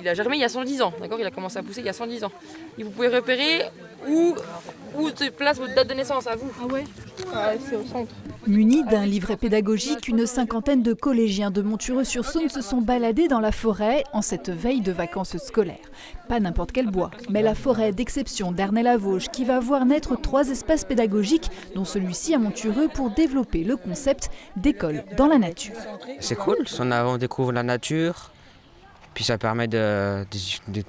Il a germé il y a 110 ans, d'accord? Il a commencé à pousser il y a 110 ans. Et vous pouvez repérer où se place votre date de naissance à vous. Ah ouais? Ah, c'est au centre. Munis d'un livret pédagogique, une cinquantaine de collégiens de Montureux-sur-Saône se sont baladés dans la forêt en cette veille de vacances scolaires. Pas n'importe quel bois, mais la forêt d'exception d'Ernay-la-Vosges qui va voir naître 3 espaces pédagogiques, dont celui-ci à Montureux pour développer le concept d'école dans la nature. C'est cool, on découvre la nature, puis ça permet d'être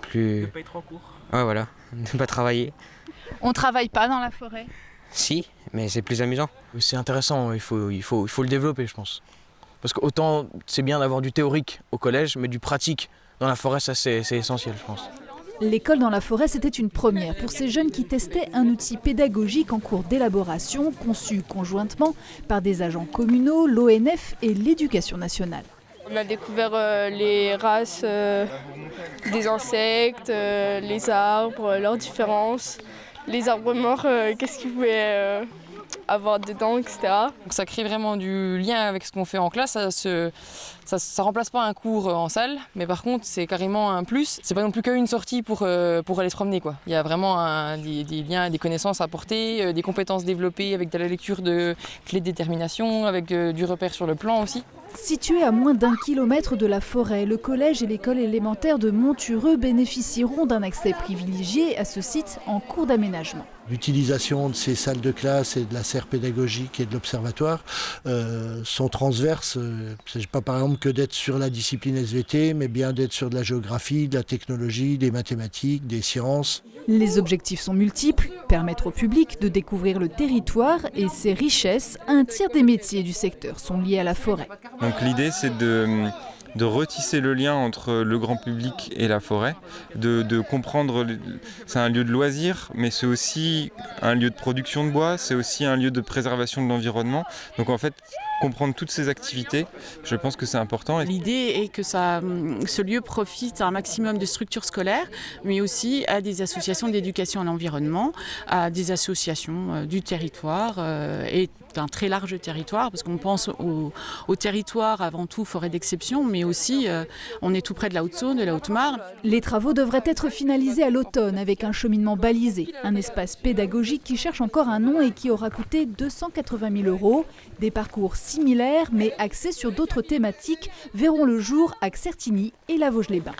plus... De pas être en cours. Ouais, voilà, de pas travailler. On travaille pas dans la forêt? Si, mais c'est plus amusant. C'est intéressant, il faut le développer, je pense. Parce qu'autant c'est bien d'avoir du théorique au collège, mais du pratique dans la forêt, ça c'est essentiel, je pense. L'école dans la forêt, c'était une première pour ces jeunes qui testaient un outil pédagogique en cours d'élaboration, conçu conjointement par des agents communaux, l'ONF et l'Éducation nationale. On a découvert les races des insectes, les arbres, leurs différences, les arbres morts, qu'est-ce qu'ils pouvaient avoir dedans, etc. Donc ça crée vraiment du lien avec ce qu'on fait en classe. Ça remplace pas un cours en salle, mais par contre c'est carrément un plus. C'est pas non plus qu'une sortie pour aller se promener, quoi. Il y a vraiment des liens, des connaissances à apporter, des compétences développées avec de la lecture de clés de détermination, avec du repère sur le plan aussi. Situé à moins d'1 kilomètre de la forêt, le collège et l'école élémentaire de Montureux bénéficieront d'un accès privilégié à ce site en cours d'aménagement. L'utilisation de ces salles de classe et de la serre pédagogique et de l'observatoire sont transverses. Il ne s'agit pas par exemple que d'être sur la discipline SVT, mais bien d'être sur de la géographie, de la technologie, des mathématiques, des sciences. Les objectifs sont multiples, permettre au public de découvrir le territoire et ses richesses. Un tiers des métiers du secteur sont liés à la forêt. Donc l'idée c'est de retisser le lien entre le grand public et la forêt, de comprendre, c'est un lieu de loisir, mais c'est aussi un lieu de production de bois, c'est aussi un lieu de préservation de l'environnement. Donc en fait, comprendre toutes ces activités, je pense que c'est important. L'idée est que ce lieu profite à un maximum de structures scolaires, mais aussi à des associations d'éducation à l'environnement, à des associations du territoire et d'un très large territoire, parce qu'on pense au territoire avant tout forêt d'exception, mais aussi on est tout près de la Haute-Saône, de la Haute-Marne. Les travaux devraient être finalisés à l'automne avec un cheminement balisé, un espace pédagogique qui cherche encore un nom et qui aura coûté 280 000 €. Des parcours similaires mais axés sur d'autres thématiques verront le jour à Certigny et la Vosges-les-Bains.